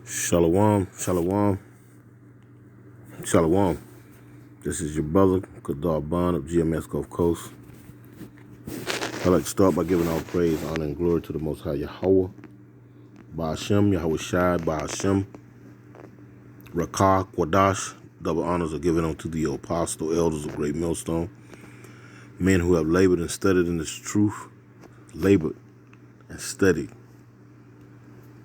Shalom, shalom, shalom. This is your brother, Kadar Bond of GMS Gulf Coast. I'd like to start by giving all praise, honor, and glory to the Most High Yahweh, Ba'ashem, Yahweh Shai, Ba'ashem, Rakah, Quadash. Double honors are given unto the apostle, elders of Great Millstone, men who have labored and studied in this truth, labored and studied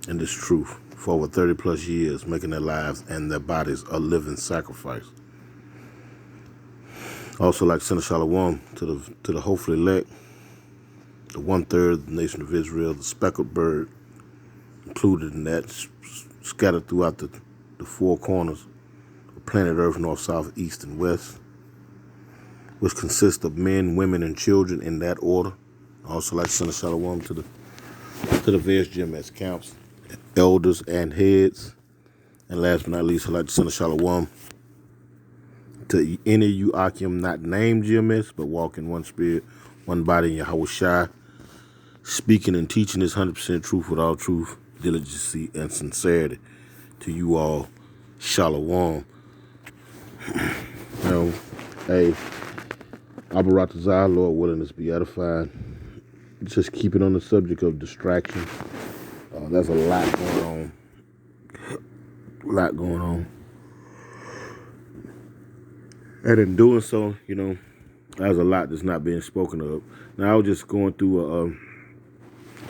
in this truth for over 30 plus years, making their lives and their bodies a living sacrifice. Also, like to send a shalom to the hopefully elect, the 1/3 of the nation of Israel, the speckled bird included in that, scattered throughout the four corners of planet Earth, north, south, east, and west, which consists of men, women, and children in that order. Also, like to send a shalom to the various GMS camps, elders, and heads. And last but not least, I'd like to send a shalom to any of you Akim not named GMS, but walk in one spirit, one body in Yahweh Shai, speaking and teaching this 100% truth with all truth, diligence, and sincerity. To you all, shalom. Now, hey, Abaratazah, Lord willing, us be edified. Just keep it on the subject of distraction. There's a lot going on. And in doing so, there's a lot that's not being spoken of. Now, I was just going through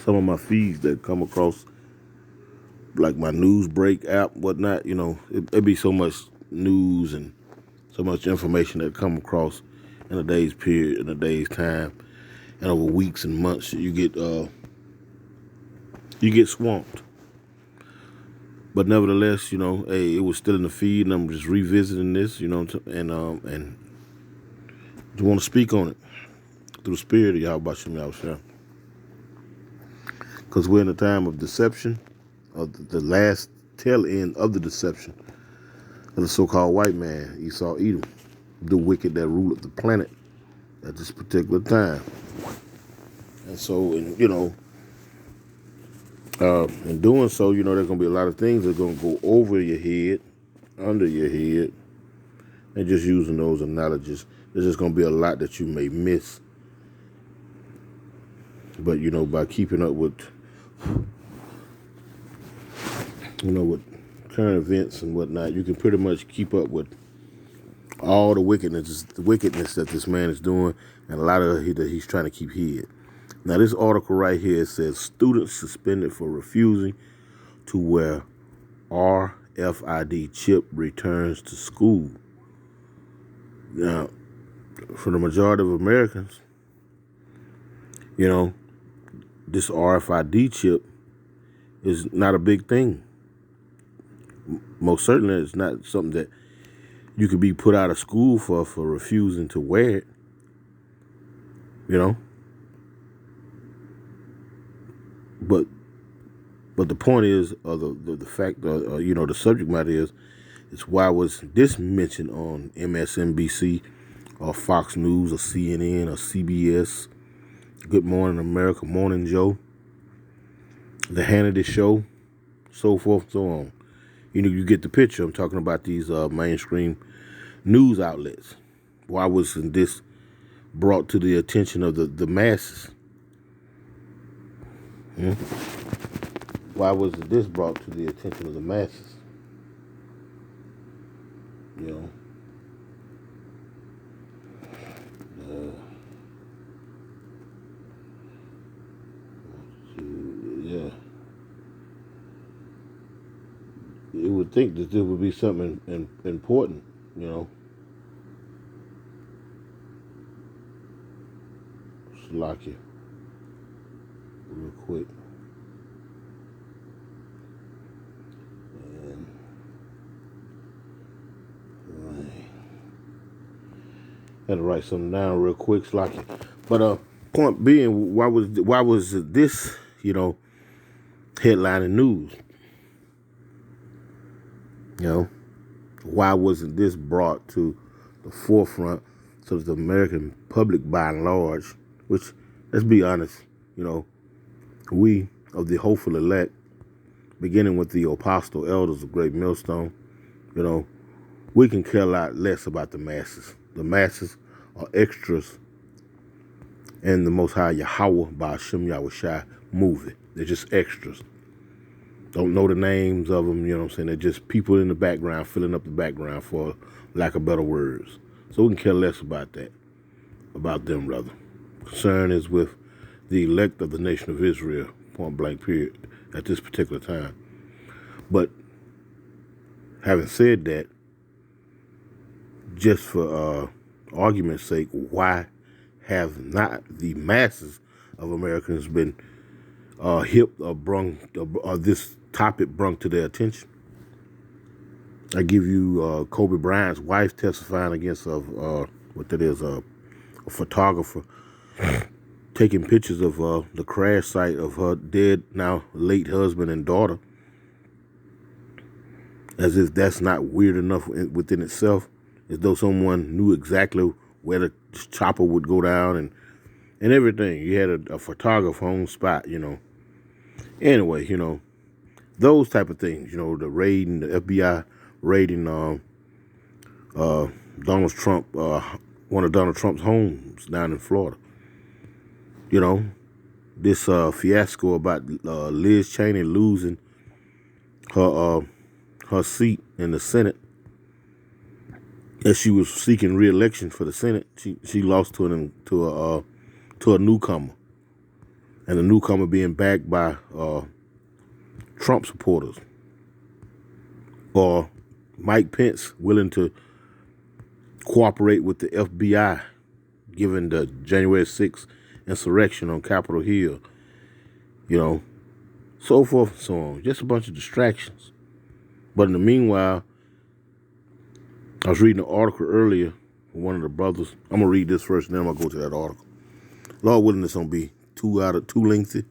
some of my feeds that come across, like my news break app, whatnot. It'd be so much news and so much information that come across in a day's period, in a day's time, and over weeks and months, you get swamped. But nevertheless, hey, it was still in the feed, and I'm just revisiting this, and just want to speak on it through the spirit of Yahweh Shem Yahushua. Because we're in a time of deception, of the last tail end of the deception of the so-called white man, Esau Edom, the wicked that ruled the planet at this particular time. And so, in doing so, there's going to be a lot of things that are going to go over your head, under your head, and just using those analogies, there's just going to be a lot that you may miss. But, by keeping up with, with current events and whatnot, you can pretty much keep up with all the wickedness that this man is doing, and a lot of it that he's trying to keep hid. Now, this article right here says students suspended for refusing to wear RFID chip returns to school. Now, for the majority of Americans, this RFID chip is not a big thing. Most certainly, it's not something that you could be put out of school for refusing to wear it. But the point is, or the fact, the subject matter is why was this mentioned on MSNBC or Fox News or CNN or CBS, Good Morning America, Morning Joe, The Hannity Show, so forth and so on. You get the picture. I'm talking about these mainstream news outlets. Why wasn't this brought to the attention of the masses? Why wasn't this brought to the attention of the masses? Yeah. You would think that there would be something important, Slovakia, real quick. And, had to write something down real quick, Slovakia. But point being, why was this, headlining news? Why wasn't this brought to the forefront so that the American public, by and large, which, let's be honest, we of the hopeful elect, beginning with the apostle elders of Great Millstone, you know, we can care a lot less about the masses. The masses are extras in the Most High Yahweh by Hashem Yahushai movie. They're just extras. Don't know the names of them, you know what I'm saying? They're just people in the background, filling up the background, for lack of better words. So we can care less about that, about them, rather. Concern is with the elect of the nation of Israel, point blank period, at this particular time. But having said that, just for argument's sake, why have not the masses of Americans been hip or brung, or this topic brung to their attention? I give you Kobe Bryant's wife testifying against a photographer taking pictures of the crash site of her dead, now late husband and daughter, as if that's not weird enough within itself, as though someone knew exactly where the chopper would go down and everything. You had a photographer on spot, you know. Anyway, you know, those type of things, you know, the FBI raiding Donald Trump, one of Donald Trump's homes down in Florida. You know, this fiasco about Liz Cheney losing her seat in the Senate, as she was seeking re-election for the Senate. She lost to a newcomer, and the newcomer being backed by Trump supporters, or Mike Pence willing to cooperate with the FBI, given the January 6th insurrection on Capitol Hill, you know, so forth and so on. Just a bunch of distractions. But in the meanwhile, I was reading an article earlier from one of the brothers. I'm going to read this first, and then I'm going to go to that article. Lord willing, this won't be too lengthy,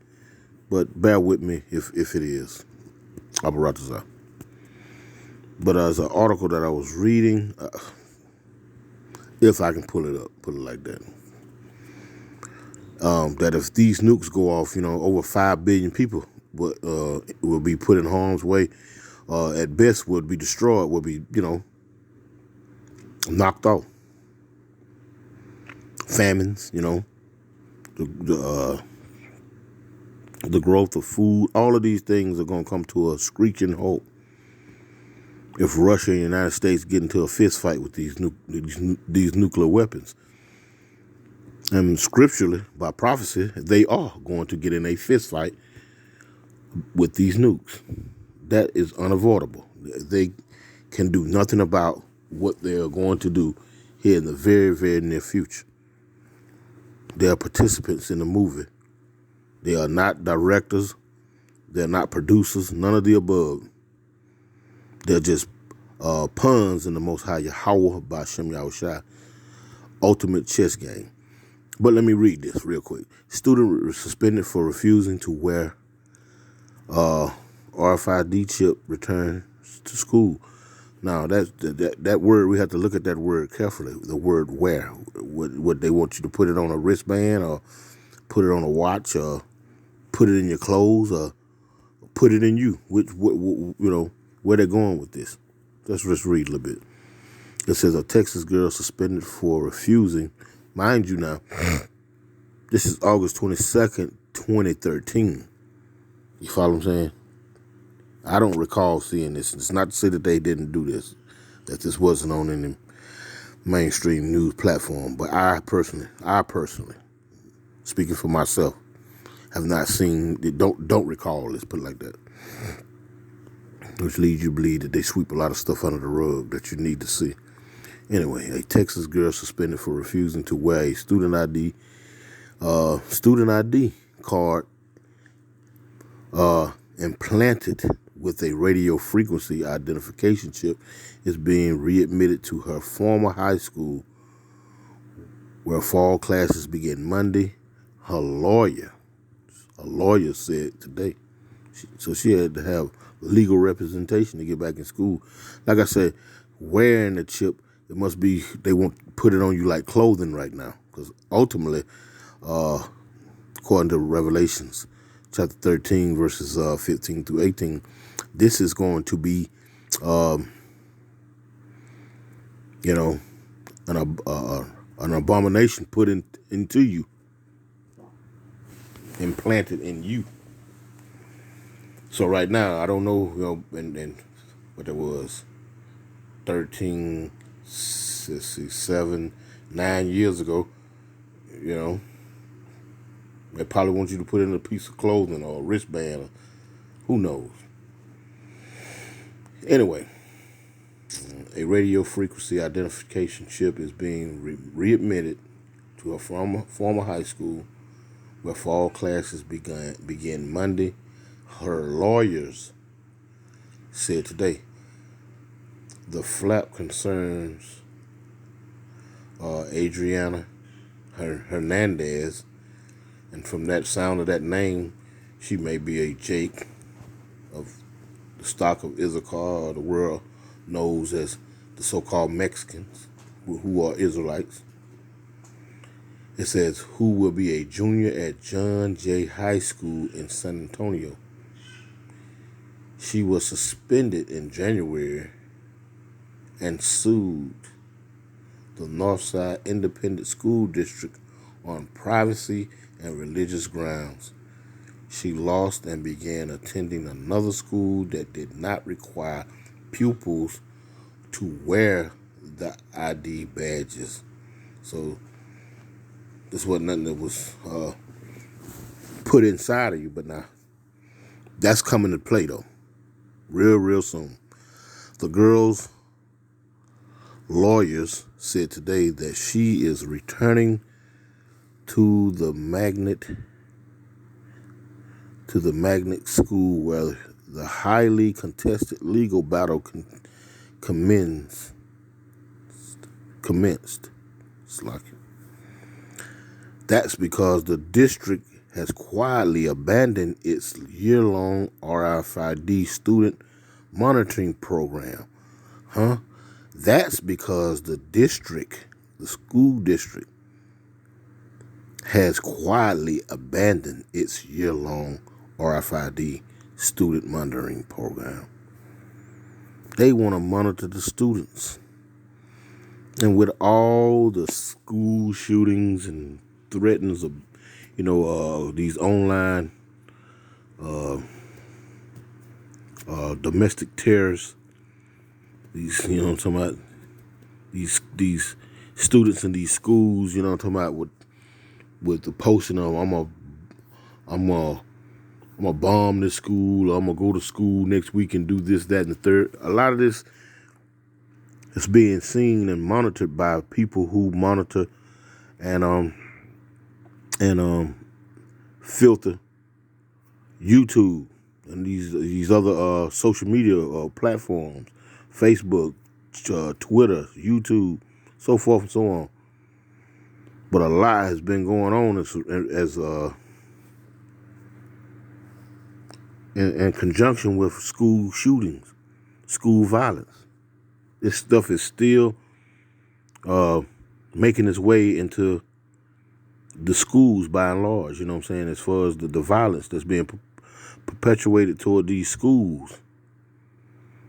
but bear with me if it is. Abaratazah. But as an article that I was reading, if I can pull it up, put it like that, that if these nukes go off, you know, over 5 billion people will be put in harm's way. At best, would be destroyed, would be, you know, knocked off. Famines, you know, the growth of food, all of these things are going to come to a screeching halt if Russia and the United States get into a fist fight with these nuclear weapons. And scripturally, by prophecy, they are going to get in a fist fight with these nukes. That is unavoidable. They can do nothing about what they are going to do here in the very, very near future. They are participants in the movie. They are not directors. They're not producers. None of the above. They're just pawns in the Most High Yahweh by Hashem Yahushai ultimate chess game. But let me read this real quick. Student suspended for refusing to wear RFID chip returns to school. Now, that word, we have to look at that word carefully. The word wear. Would they want you to put it on a wristband, or put it on a watch, or put it in your clothes, or put it in you? You know, where they're going with this. Let's just read a little bit. It says a Texas girl suspended for refusing. Mind you now, this is August 22nd, 2013. You follow what I'm saying? I don't recall seeing this. It's not to say that they didn't do this, that this wasn't on any mainstream news platform. But I personally, speaking for myself, have not seen, don't recall, let's put it like that. Which leads you to believe that they sweep a lot of stuff under the rug that you need to see. Anyway, a Texas girl suspended for refusing to wear a student ID card implanted with a radio frequency identification chip is being readmitted to her former high school, where fall classes begin Monday. Her lawyer said today. So she had to have legal representation to get back in school. Like I said, wearing the chip, it must be, they won't put it on you like clothing right now. Because ultimately, according to Revelations chapter 13, verses 15 through 18. This is going to be, you know, an abomination put into you, implanted in you. So right now, I don't know, and what it was, 13, let's see, 7, 9 years ago, they probably want you to put in a piece of clothing or a wristband, or who knows. Anyway, a radio frequency identification chip is being readmitted to a former high school where fall classes begin Monday. Her lawyers said today the flap concerns Adriana Hernandez, and from that sound of that name, she may be a Jake of the stock of Issachar, or the world knows as the so-called Mexicans, who are Israelites. It says, who will be a junior at John Jay High School in San Antonio. She was suspended in January and sued the Northside Independent School District on privacy and religious grounds. She lost and began attending another school that did not require pupils to wear the ID badges. So this wasn't nothing that was put inside of you, but now that's coming to play though, real soon. The girl's lawyers said today that she is returning to the magnet school where the highly contested legal battle commenced. It's like that's because the district has quietly abandoned its year-long RFID student monitoring program. That's because the school district, has quietly abandoned its year-long RFID student monitoring program. They want to monitor the students. And with all the school shootings and threats of, these online domestic terrorists, these, I'm talking about these students in these schools, I'm talking about with the posting of I'm gonna bomb this school, or I'm gonna go to school next week and do this, that, and the third. A lot of this is being seen and monitored by people who monitor and filter YouTube and these other social media platforms, Facebook, Twitter, YouTube, so forth and so on. But a lot has been going on as in conjunction with school shootings, school violence. This stuff is still making its way into the schools by and large, as far as the violence that's being perpetuated toward these schools.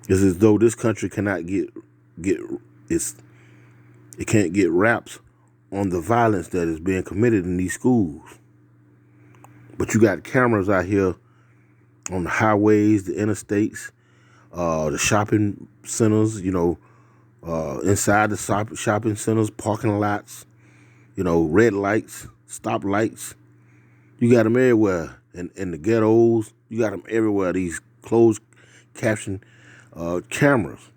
It's as though this country cannot it can't get wraps on the violence that is being committed in these schools. But you got cameras out here on the highways, the interstates, the shopping centers, inside the shopping centers, parking lots, red lights, stop lights. You got them everywhere. In the ghettos, you got them everywhere, these closed caption cameras.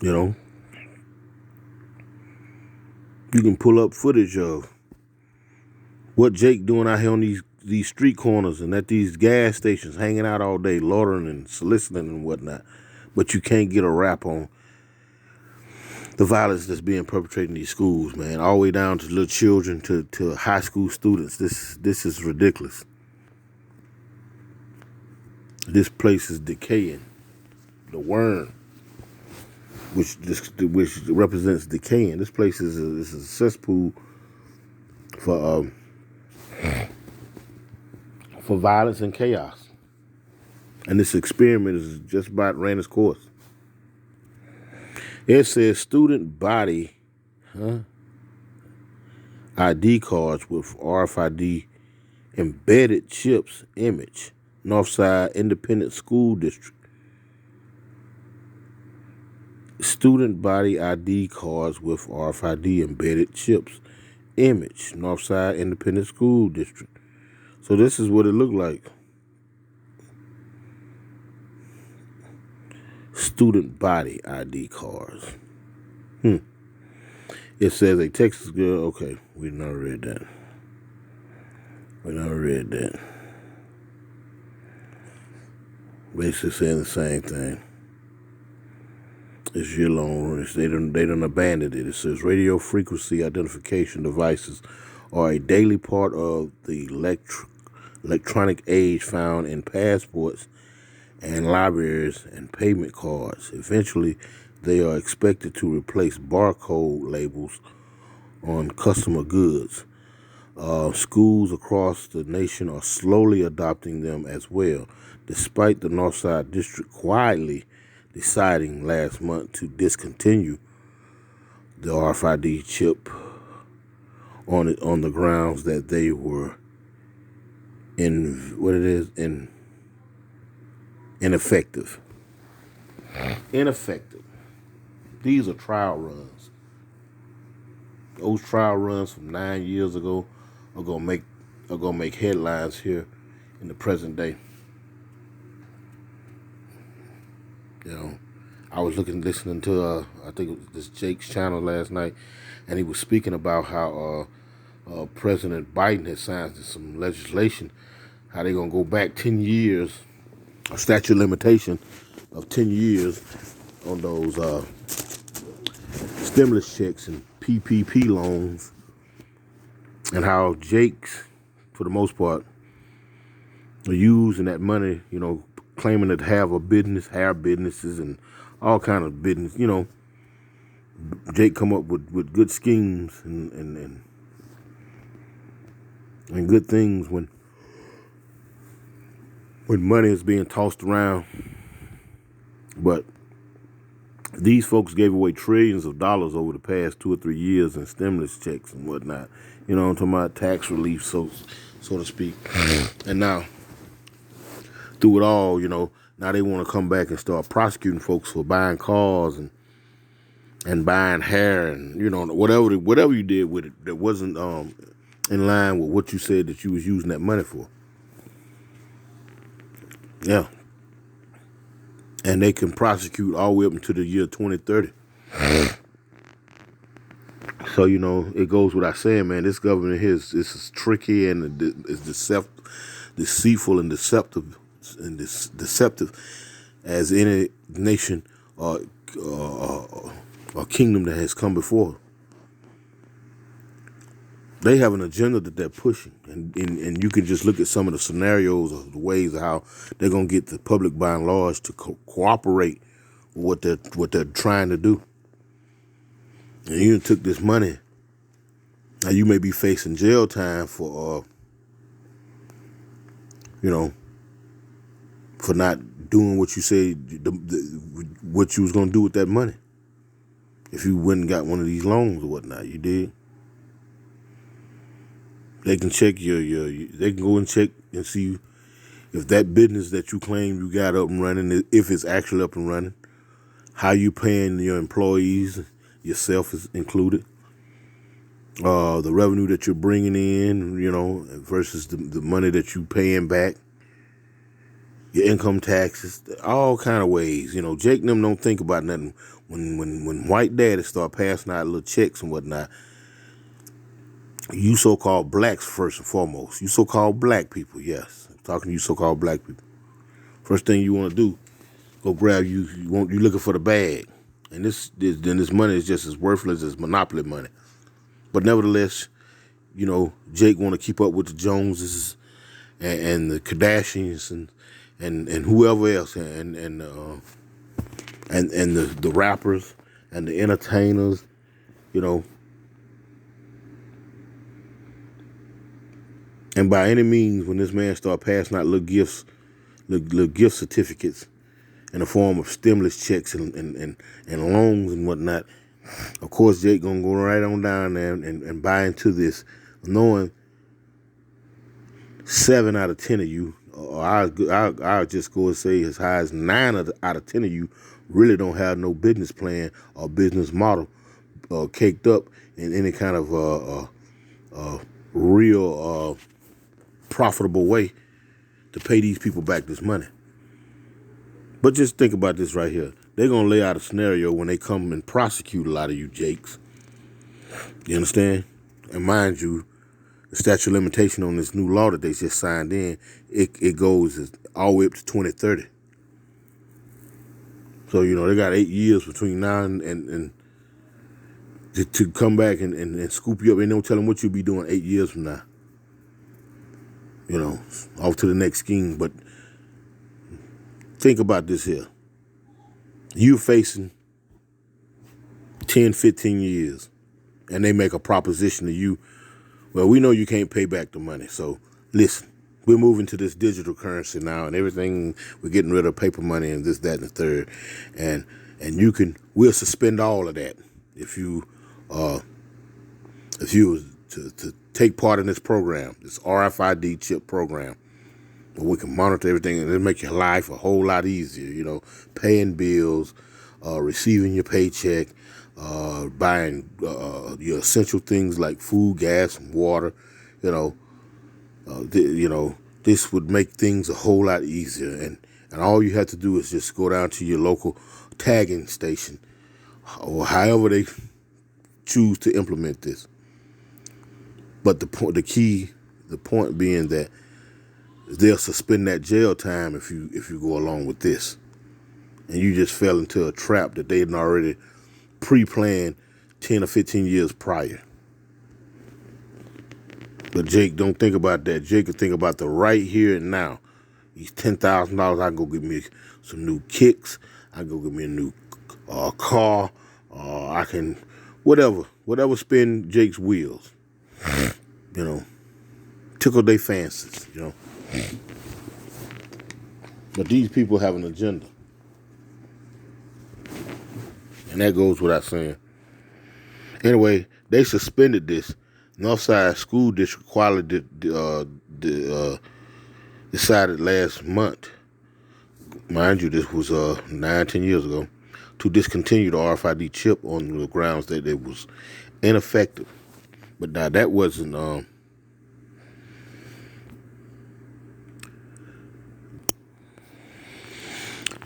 You can pull up footage of what Jake doing out here on these street corners and at these gas stations, hanging out all day, loitering and soliciting and whatnot. But you can't get a rap on the violence that's being perpetrated in these schools, man. All the way down to little children, to high school students. This is ridiculous. This place is decaying. The worm, which represents decaying. This place is a cesspool for violence and chaos. And this experiment is just about ran its course. It says student body ID cards with RFID embedded chips image, Northside Independent School District. Student body ID cards with RFID embedded chips image, Northside Independent School District. So this is what it looked like. Student body ID cards. It says a Texas girl. Okay, we never read that. Basically saying the same thing. It's year long. They done abandoned it. It says radio frequency identification devices are a daily part of the electronic age found in passports and libraries and payment cards. Eventually, they are expected to replace barcode labels on customer goods. Schools across the nation are slowly adopting them as well, despite the Northside District quietly deciding last month to discontinue the RFID chip on the grounds that they were ineffective. These are trial runs. Those trial runs from 9 years ago are gonna make headlines here in the present day. You know, I was listening to I think it was this Jake's channel last night, and he was speaking about how President Biden has signed some legislation, how they're gonna go back 10 years, a statute of limitation of 10 years on those stimulus checks and PPP loans, and how Jake's, for the most part, are using that money, you know, claiming to have a business, hair businesses, and all kind of business. You know, Jake come up with good schemes and good things when money is being tossed around. But these folks gave away trillions of dollars over the past 2 or 3 years in stimulus checks and whatnot. You know, I'm talking about tax relief, so to speak. And now, through it all, you know, now they want to come back and start prosecuting folks for buying cars and buying hair and, you know, whatever you did with it that wasn't in line with what you said that you was using that money for. Yeah. And they can prosecute all the way up until the year 2030. So, you know, it goes without saying, man, this government here is tricky and it's deceitful and deceptive as any nation or kingdom that has come before. They have an agenda that they're pushing, and you can just look at some of the scenarios of the ways of how they're gonna get the public by and large to cooperate with what they're trying to do. And you took this money. Now you may be facing jail time for you know, for not doing what you said what you was gonna do with that money. If you went and got one of these loans or whatnot, you did. They can check they can go and check and see if that business that you claim you got up and running, if it's actually up and running, how you paying your employees, yourself is included, the revenue that you're bringing in, you know, versus the money that you paying back, your income taxes, all kind of ways. You know, Jake and them don't think about nothing. When white daddies start passing out little checks and whatnot, you so-called blacks first and foremost. You so-called black people, yes. I'm talking to you so-called black people. First thing you want to do, go grab you looking for the bag. And this money is just as worthless as monopoly money. But nevertheless, you know, Jake want to keep up with the Joneses and the Kardashians and whoever else and the rappers and the entertainers, you know. And by any means, when this man started passing out little gifts, little gift certificates in the form of stimulus checks and loans and whatnot, of course, Jake gonna go right on down there and buy into this, knowing 7 out of 10 of you, or I'll just go and say as high as 9 out of 10 of you, really don't have no business plan or business model caked up in any kind of real profitable way to pay these people back this money. But just think about this right here. They're going to lay out a scenario when they come and prosecute a lot of you Jakes. You understand? And mind you, the statute of limitation on this new law that they just signed in, it goes all the way up to 2030. So, you know, they got 8 years between now and to come back and scoop you up. Ain't no telling what you'll be doing 8 years from now. You know, off to the next scheme. But think about this here. You facing 10, 15 years, and they make a proposition to you. Well, we know you can't pay back the money. So listen, we're moving to this digital currency now and everything. We're getting rid of paper money and this, that, and the third. And we'll suspend all of that if you was to take part in this program, this RFID chip program, where we can monitor everything and it'll make your life a whole lot easier, you know, paying bills, receiving your paycheck, buying your essential things like food, gas, and water. You know, this would make things a whole lot easier. And all you have to do is just go down to your local tagging station or however they choose to implement this. But the point being that they'll suspend that jail time if you go along with this, and you just fell into a trap that they had already pre-planned 10 or 15 years prior. But Jake don't think about that. Jake can think about the right here and now. These $10,000, I can go get me some new kicks. I can go get me a new car. I can whatever spin Jake's wheels. You know, tickle their fancies. You know, but these people have an agenda, and that goes without saying. Anyway, they suspended this. Northside School District quality decided last month, mind you, this was 9-10 years ago, to discontinue the RFID chip on the grounds that it was ineffective. But now that wasn't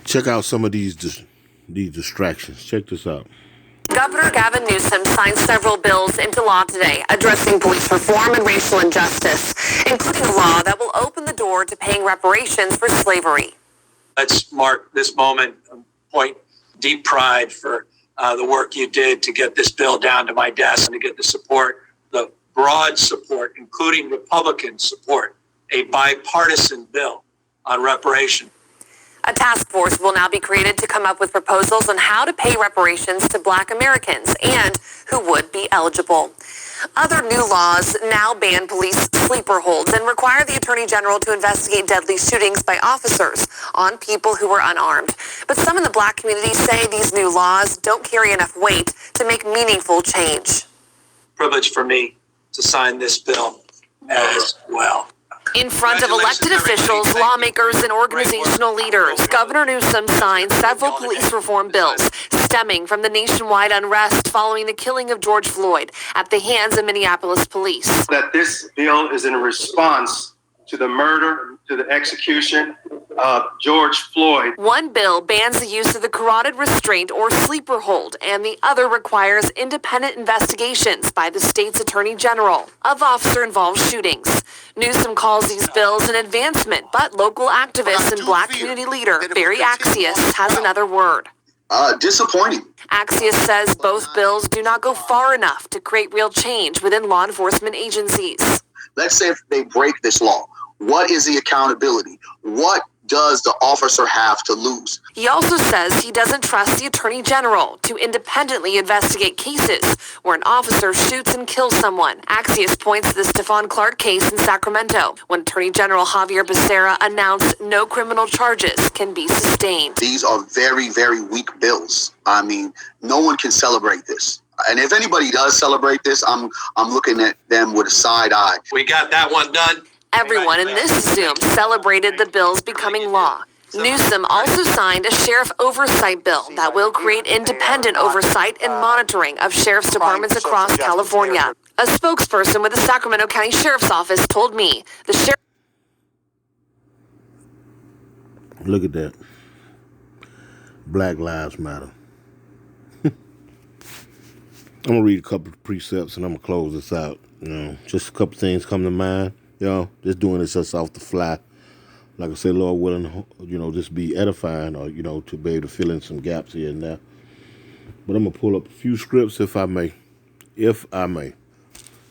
check out some of these distractions. Check this out. Governor Gavin Newsom signed several bills into law today addressing police reform and racial injustice, including a law that will open the door to paying reparations for slavery. Let's mark this moment, point deep pride for the work you did to get this bill down to my desk and to get the support, the broad support, including Republican support, a bipartisan bill on reparations. A task force will now be created to come up with proposals on how to pay reparations to Black Americans and who would be eligible. Other new laws now ban police sleeper holds and require the Attorney General to investigate deadly shootings by officers on people who were unarmed. But some in the Black community say these new laws don't carry enough weight to make meaningful change. Privilege for me to sign this bill as well. In front of elected officials, lawmakers, and organizational leaders, Governor Newsom signed several police reform bills stemming from the nationwide unrest following the killing of George Floyd at the hands of Minneapolis police. That this bill is in response to the murder, to the execution of George Floyd. One bill bans the use of the carotid restraint or sleeper hold, and the other requires independent investigations by the state's attorney general of officer-involved shootings. Newsom calls these bills an advancement, but local activist and Black community leader Barry Axius has another word. Disappointing. Axius says both bills do not go far enough to create real change within law enforcement agencies. Let's say if they break this law, what is the accountability? What does the officer have to lose? He also says he doesn't trust the Attorney General to independently investigate cases where an officer shoots and kills someone. Axios points to the Stephon Clark case in Sacramento, when Attorney General Javier Becerra announced no criminal charges can be sustained. These are very, very weak bills. I mean, no one can celebrate this. And if anybody does celebrate this, I'm looking at them with a side eye. We got that one done. Everyone in this Zoom celebrated the bills becoming law. Newsom also signed a sheriff oversight bill that will create independent oversight and monitoring of sheriff's departments across California. A spokesperson with the Sacramento County Sheriff's Office told me the sheriff... Look at that. Black Lives Matter. I'm going to read a couple of precepts and I'm going to close this out. You know, just a couple things come to mind. You know, just doing this just off the fly. Like I said, Lord willing, you know, just be edifying or, you know, to be able to fill in some gaps here and there. But I'm going to pull up a few scripts if I may. If I may.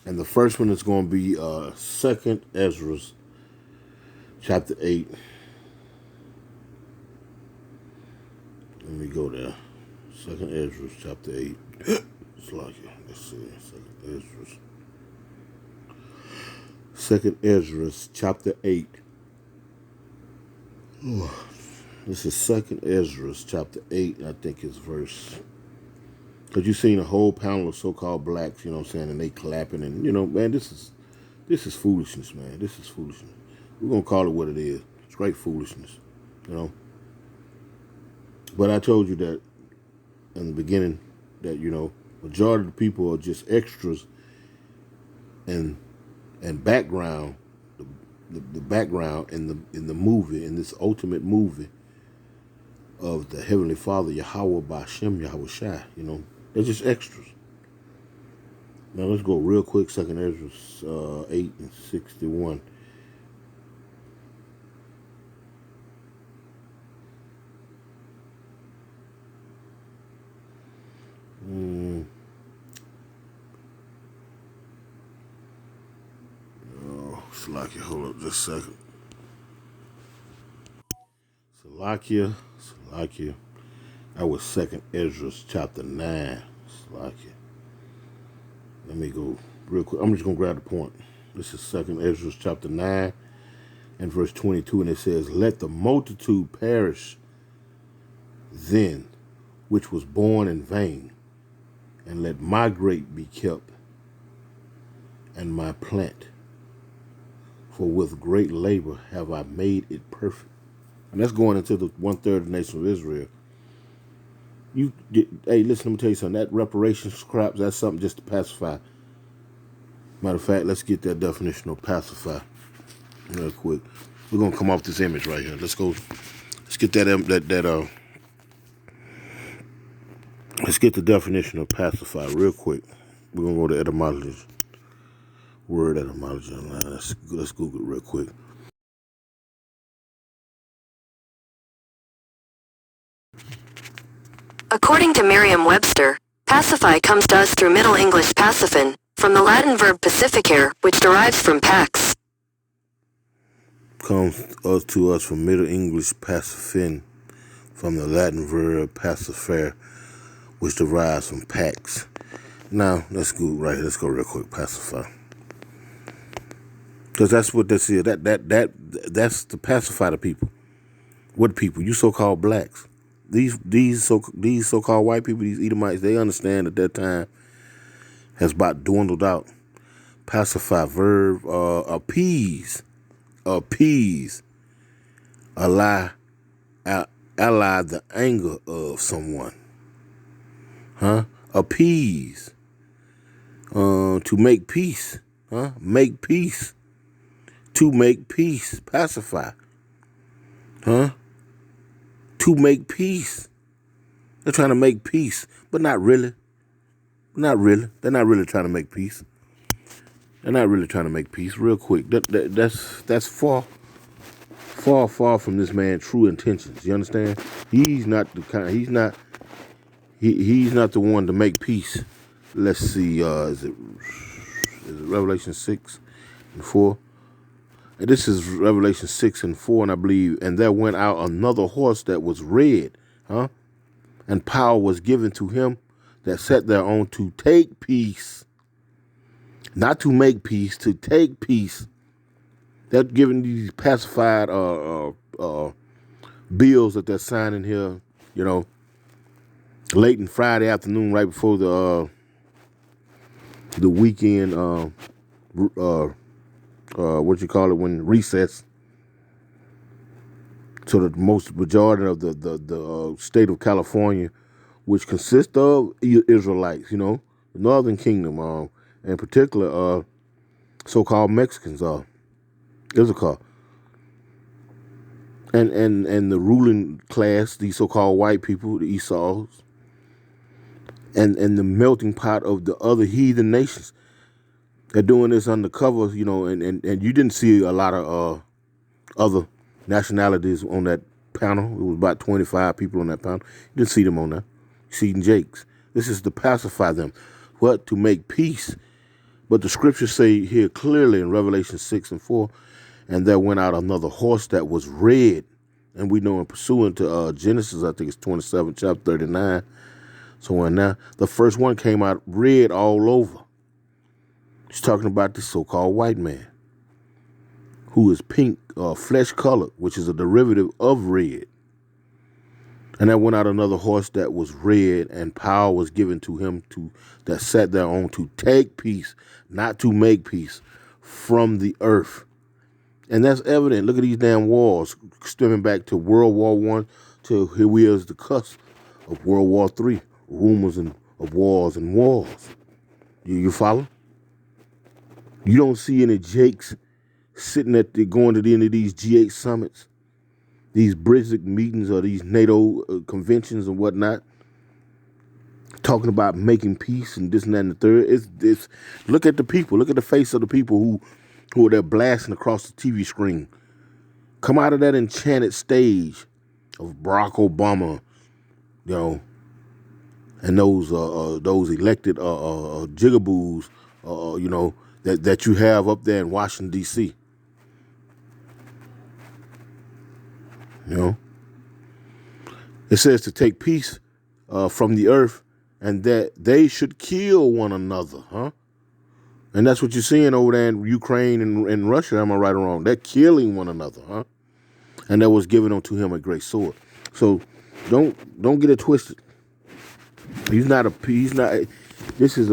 And the first one is going to be 2nd Ezra, chapter 8. Let me go there. 2nd Ezra, chapter 8. It's like it. Let's see. 2nd Ezra. 2nd Ezra, chapter 8. Oh, this is 2nd Ezra, chapter 8, I think it's verse. Because you've seen a whole panel of so-called blacks, you know what I'm saying, and they clapping, and, you know, man, this is foolishness, man. This is foolishness. We're going to call it what it is. It's great foolishness, you know. But I told you that in the beginning that, you know, majority of the people are just extras and background, the background in the movie, in this ultimate movie of the Heavenly Father, Yahweh Ba'Shem Yahweh Shai, you know, they're just extras. Now let's go real quick, 2nd Ezra 8 and 61. Salakia, hold up just a second. Salakia. That was 2nd Ezra chapter 9. Salakia. Let me go real quick. I'm just going to grab the point. This is 2nd Ezra chapter 9 and verse 22. And it says, let the multitude perish then, which was born in vain, and let my grape be kept, and my plant. For with great labor have I made it perfect. And that's going into the 1/3 of the nation of Israel. Hey, listen, let me tell you something. That reparations crap, that's something just to pacify. Matter of fact, let's get that definition of pacify real quick. We're going to come off this image right here. Let's go. Let's get let's get the definition of pacify real quick. We're going to go to etymology. Word etymology online. Let's Google it real quick. According to Merriam-Webster, pacify comes to us through Middle English pacifin, from the Latin verb pacificare, which derives from pax. Comes to us from Middle English pacifin, from the Latin verb pacificare, which derives from pax. Now, let's go right here. Let's go real quick. Pacify. Because that's what this is. That's to pacify the people. What people? You so-called blacks. These so-called white people, these Edomites, they understand that their time has about dwindled out. Pacify, verb, appease, allay the anger of someone. Appease, to make peace, make peace. To make peace, pacify, to make peace. They're trying to make peace, but not really. Not really. They're not really trying to make peace. They're not really trying to make peace. Real quick, that's far from this man's true intentions. You understand? He's not the kind. He's not the one to make peace. Let's see. Is it Revelation 6 and 4? And this is Revelation 6:4, and I believe, and there went out another horse that was red, and power was given to him that sat thereon to take peace. Not to make peace, to take peace. They're giving these pacified bills that they're signing here, late in Friday afternoon, right before the weekend, when recess. So the most majority of the state of California, which consists of Israelites, the Northern Kingdom, in particular, so-called Mexicans, Issachar, and the ruling class, these so-called white people, the Esau's, and the melting pot of the other heathen nations. They're doing this undercover, and you didn't see a lot of other nationalities on that panel. It was about 25 people on that panel. You didn't see them on there. You seen Jakes. This is to pacify them. What? To make peace. But the scriptures say here clearly in Revelation 6:4, and there went out another horse that was red. And we know in pursuant to Genesis, I think it's 27, chapter 39. So when now, the first one came out red all over. He's talking about this so-called white man, who is pink, flesh colored, which is a derivative of red. And there went out another horse that was red, and power was given to him that sat thereon to take peace, not to make peace, from the earth. And that's evident. Look at these damn wars, stemming back to World War I, to here we is the cusp of World War III. Rumors of wars and wars. You follow? You don't see any Jakes sitting going to the end of these G8 summits, these BRICS meetings or these NATO conventions and whatnot, talking about making peace and this and that and the third. It's look at the people. Look at the face of the people who are there blasting across the TV screen. Come out of that enchanted stage of Barack Obama, and those elected jigaboos, that you have up there in Washington, D.C. It says to take peace from the earth, and that they should kill one another, And that's what you're seeing over there in Ukraine and Russia. Am I right or wrong? They're killing one another, And that was given unto him a great sword. So don't get it twisted. He's not. This is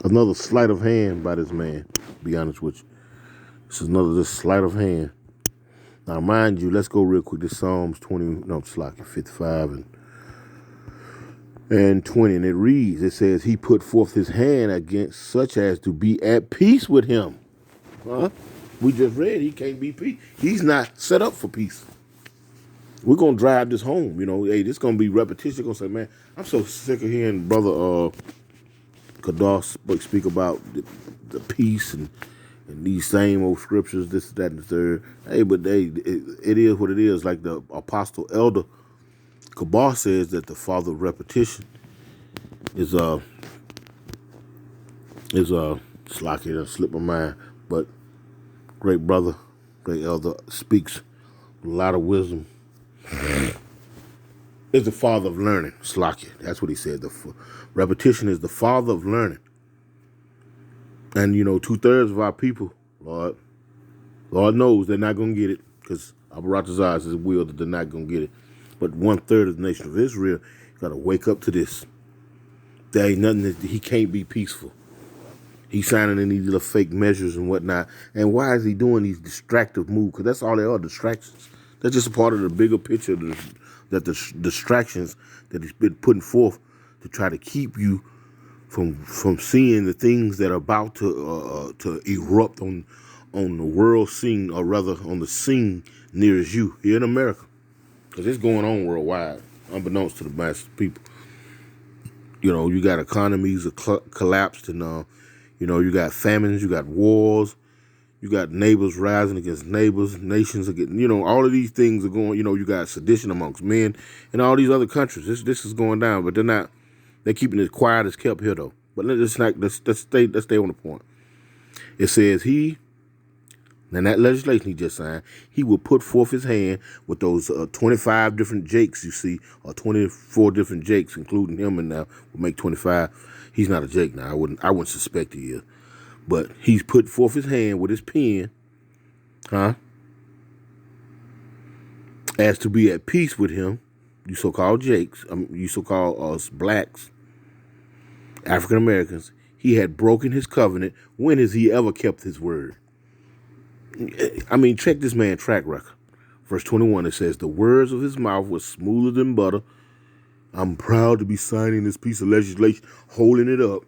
another sleight of hand by this man. To be honest with you, this is another sleight of hand. Now, mind you, let's go real quick to Psalms 55 and 20, and it reads. It says, "He put forth his hand against such as to be at peace with him." We just read he can't be peace. He's not set up for peace. We're gonna drive this home. Hey, this gonna be repetition. Gonna say, man, I'm so sick of hearing Brother Kadar speak about the peace and these same old scriptures, this, that, and the third. Hey, but it is what it is. Like the Apostle Elder Kabar says that the father of repetition is it's like it slipped my mind, but great brother, great elder speaks a lot of wisdom. Is the father of learning. Slakia. That's what he said. Repetition is the father of learning. And 2/3 of our people, Lord knows they're not gonna get it, because Abaratazar is his will that they're not gonna get it. But 1/3 of the nation of Israel gotta wake up to this. There ain't nothing that he can't be peaceful. He's signing in these little fake measures and whatnot. And why is he doing these distractive moves? Because that's all they are, distractions. That's just a part of the bigger picture that the distractions that he's been putting forth to try to keep you from seeing the things that are about to erupt on the world scene, or rather on the scene nearest you here in America. Because it's going on worldwide, unbeknownst to the mass people. You got economies collapsed, and you got famines, you got wars, you got neighbors rising against neighbors, nations against, all of these things are going. You got sedition amongst men and all these other countries. This is going down, but they're not They're keeping it quiet as kept here though. But let's stay on the point. It says and that legislation he just signed, he will put forth his hand with those 25 different Jakes you see, or 24 different Jakes, including him, and now will make 25. He's not a Jake now. I wouldn't suspect he is. But he's put forth his hand with his pen, as to be at peace with him, you so-called Jakes, you so-called us blacks, African Americans. He had broken his covenant. When has he ever kept his word? I mean, check this man's track record. Verse 21, it says, the words of his mouth were smoother than butter. I'm proud to be signing this piece of legislation, holding it up,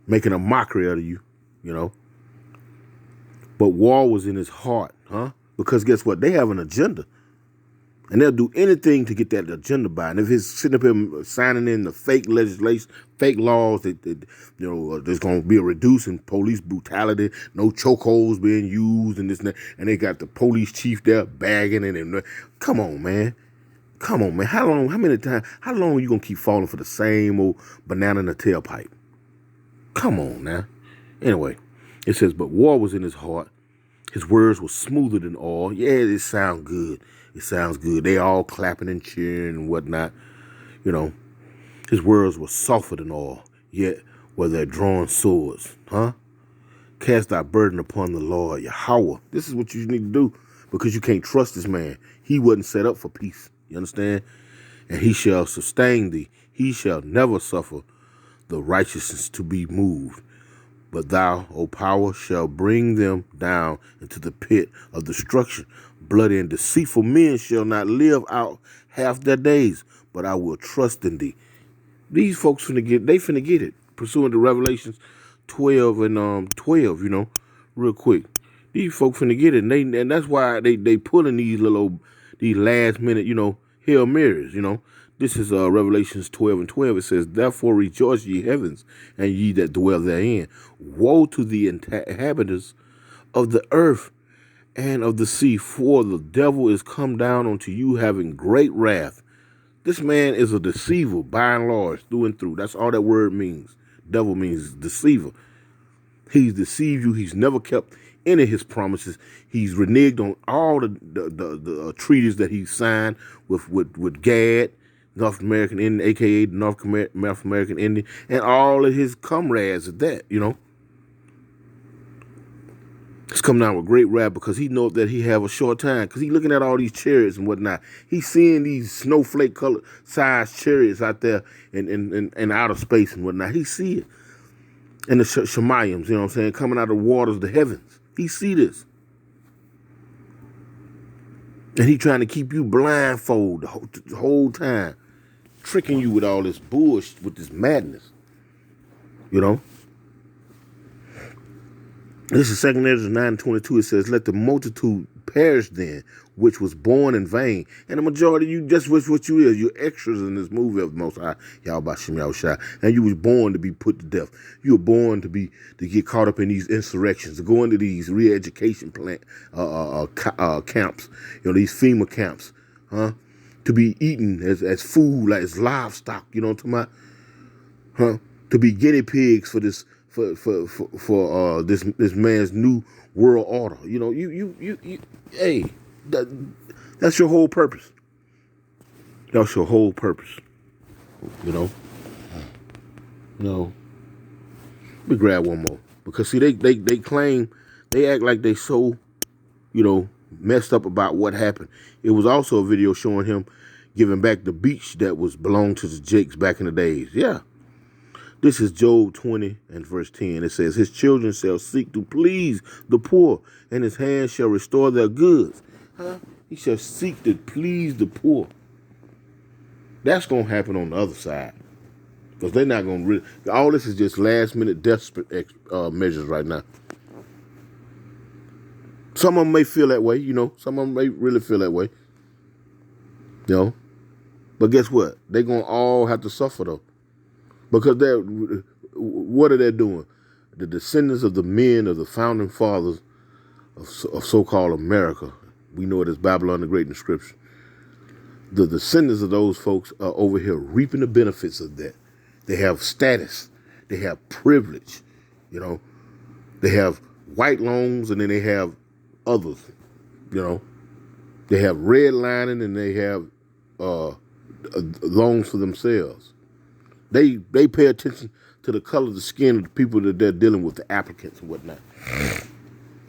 making a mockery out of you, you know. But war was in his heart, because guess what? They have an agenda. And they'll do anything to get that agenda by. And if he's sitting up here signing in the fake legislation, fake laws that there's going to be a reduce in police brutality, no chokeholds being used, and this and that, and they got the police chief there bagging it. And come on, man. Come on, man. How long are you going to keep falling for the same old banana in the tailpipe? Come on now. Anyway, it says, but war was in his heart. His words were smoother than oil. Yeah, it sounds good. It sounds good. They all clapping and cheering and whatnot. You know, his words were softer than oil, yet were they drawn swords. Cast thy burden upon the Lord, Yahweh. This is what you need to do, because you can't trust this man. He wasn't set up for peace. You understand? And he shall sustain thee. He shall never suffer the righteousness to be moved. But thou, O power, shall bring them down into the pit of destruction. Bloody and deceitful men shall not live out half their days, but I will trust in thee. These folks finna get it. Pursuant to Revelations 12 and 12, real quick. These folks finna get it, and that's why they pulling these last minute, Hail Marys, This is Revelations 12 and 12. It says, therefore rejoice, ye heavens, and ye that dwell therein. Woe to the inhabitants of the earth and of the sea, for the devil is come down unto you, having great wrath. This man is a deceiver, by and large, through and through. That's all that word means. Devil means deceiver. He's deceived you. He's never kept any of his promises. He's reneged on all the treaties that he signed with Gad, North American Indian, a.k.a. the North American Indian, and all of his comrades at that, He's come down with great wrath because he knows that he have a short time, because he's looking at all these chariots and whatnot. He's seeing these snowflake colored sized chariots out there in outer space and whatnot. He see it. And the Shemayim, coming out of the waters of the heavens. He see this. And he trying to keep you blindfold the whole time, tricking you with all this bullshit, with this madness, This is 2 Ezra 9:22. It says, let the multitude perish then, which was born in vain. And the majority of you, just what you is. You're extras in this movie of the Most High, Yahweh Shem Yahushua. And you was born to be put to death. You were born to get caught up in these insurrections, to go into these re-education camps, these FEMA camps, to be eaten as food, like as livestock, you know what I'm talking about? To be guinea pigs for this, for this man's new world order. Hey, that's your whole purpose. That's your whole purpose. Let me grab one more, because see, they claim, they act like they so, messed up about what happened. It was also a video showing him giving back the beach that belonged to the Jakes back in the days. Yeah. This is Job 20 and verse 10. It says, his children shall seek to please the poor, and his hands shall restore their goods. He shall seek to please the poor. That's going to happen on the other side, because they're not going to all this is just last minute desperate measures right now. Some of them may feel that way, Some of them may really feel that way. But guess what? They're going to all have to suffer, though. Because what are they doing? The descendants of the men of the founding fathers of so-called America, we know it as Babylon the Great in Scripture. The descendants of those folks are over here reaping the benefits of that. They have status. They have privilege. You know, they have white loans, and then they have others. You know, they have redlining, and they have loans for themselves. They pay attention to the color of the skin of the people that they're dealing with, the applicants and whatnot.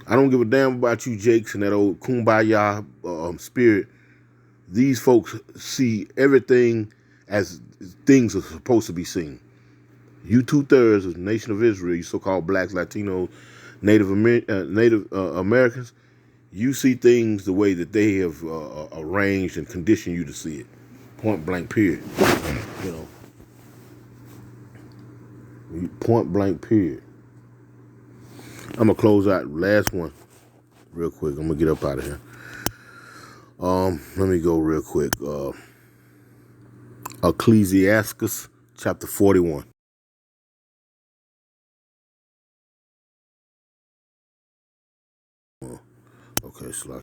I don't give a damn about you, Jakes, and that old kumbaya spirit. These folks see everything as things are supposed to be seen. You 2/3 of the nation of Israel, you so-called blacks, Latinos, Native Americans, you see things the way that they have arranged and conditioned you to see it. Point blank, period. You know. Point blank, period. I'm gonna close out last one real quick. I'm gonna get up out of here. Let me go real quick. Ecclesiastes chapter 41. Okay, slide.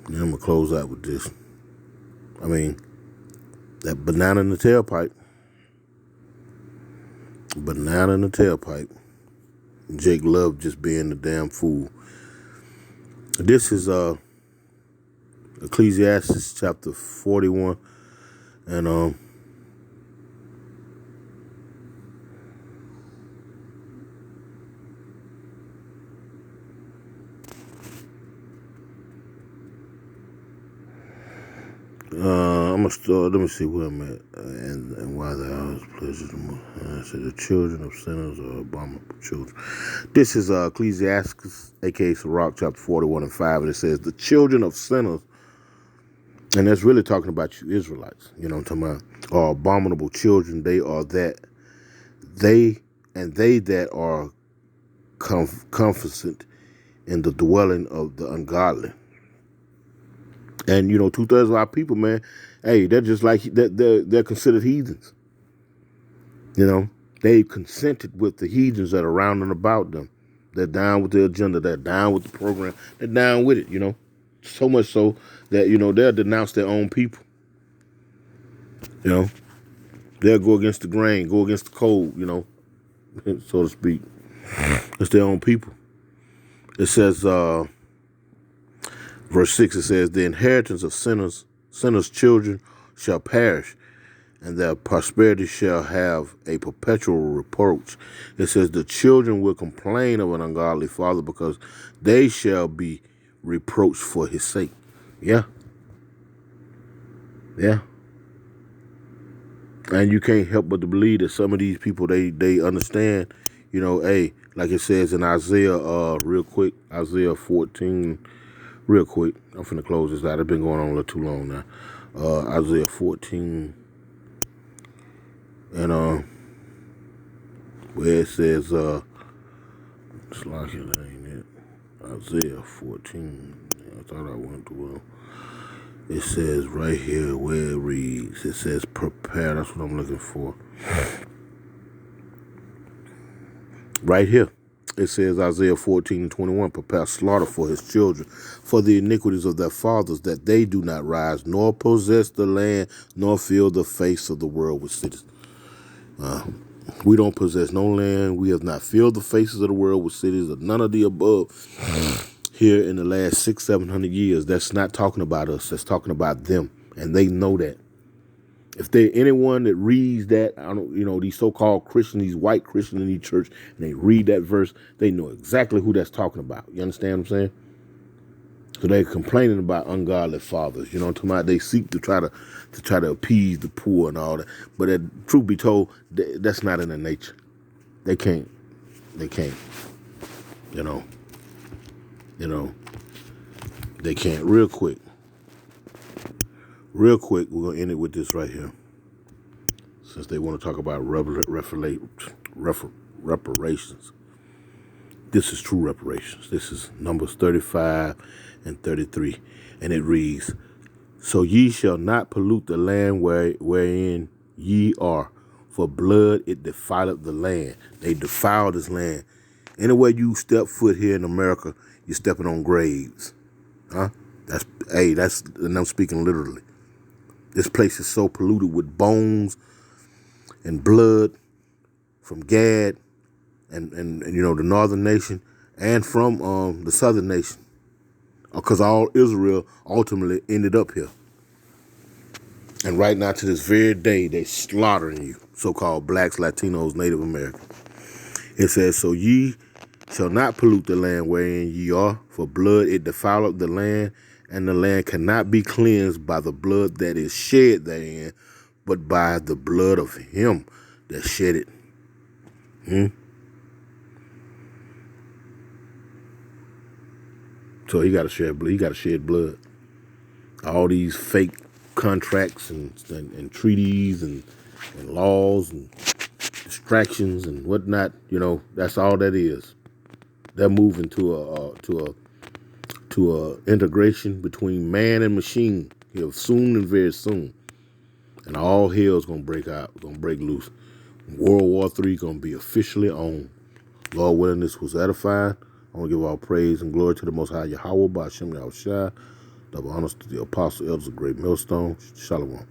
And I'm gonna close out with this. I mean, that banana in the tailpipe. Banana in the tailpipe. Jake loved just being the damn fool. This is Ecclesiastes chapter 41, and I'm gonna start. Let me see where I'm at, and why the hours pleasures the most. So the children of sinners are abominable children. This is Ecclesiastes, aka Sirach, chapter 41 and 5, and it says the children of sinners, and that's really talking about you Israelites. You know what I'm talking about? Are abominable children. They are that. They that are confident in the dwelling of the ungodly. And, you know, 2/3 of our people, man, hey, they're just like, they're considered heathens. You know, they consented with the heathens that are around and about them. They're down with the agenda. They're down with the program. They're down with it, you know. So much so that, you know, they'll denounce their own people. You know, they'll go against the grain, go against the code, you know, so to speak. It's their own people. It says, verse 6, it says, the inheritance of sinners' children shall perish, and their prosperity shall have a perpetual reproach. It says, the children will complain of an ungodly father because they shall be reproached for his sake. Yeah. Yeah. And you can't help but to believe that some of these people, they understand, you know, hey, like it says in Isaiah, real quick, Isaiah 14, real quick. I'm finna close this out. It's been going on a little too long now. Isaiah 14, and where it says, it's like it ain't it. Isaiah 14. I thought I went to well. It says right here where it reads. It says prepare. That's what I'm looking for. Right here. It says Isaiah 14:21, prepare slaughter for his children, for the iniquities of their fathers, that they do not rise, nor possess the land, nor fill the face of the world with cities. We don't possess no land. We have not filled the faces of the world with cities, or none of the above. Here in the last 600-700 years, that's not talking about us. That's talking about them, and they know that. If there anyone that reads that, I don't, you know, these so-called Christians, these white Christians in the church, and they read that verse, they know exactly who that's talking about. You understand what I'm saying? So they're complaining about ungodly fathers. You know what I'm talking about? They seek to try to appease the poor and all that. But truth be told, that's not in their nature. They can't. They can't. You know. They can't. Real quick, we're going to end it with this right here. Since they want to talk about reparations. This is true reparations. This is Numbers 35 and 33. And it reads, so ye shall not pollute the land wherein ye are, for blood it defileth the land. They defile this land. Anywhere you step foot here in America, you're stepping on graves. Huh? And I'm speaking literally. This place is so polluted with bones and blood from Gad and the northern nation and from the southern nation. Because all Israel ultimately ended up here. And right now, to this very day, they slaughtering you, so-called blacks, Latinos, Native Americans. It says, so ye shall not pollute the land wherein ye are, for blood it defileth the land, and the land cannot be cleansed by the blood that is shed therein, but by the blood of him that shed it. So he got to shed blood. He got to shed blood. All these fake contracts and treaties and laws and distractions and whatnot. That's all that is. They're moving to a integration between man and machine here soon and very soon, and all hell's gonna break out, gonna break loose. World War III gonna be officially on. Lord willing, this was edified. I want to give all praise and glory to the Most High Yahweh, Ba'ashem Yahushua. Double honors to the apostle, elders of Great Millstone. Shalom.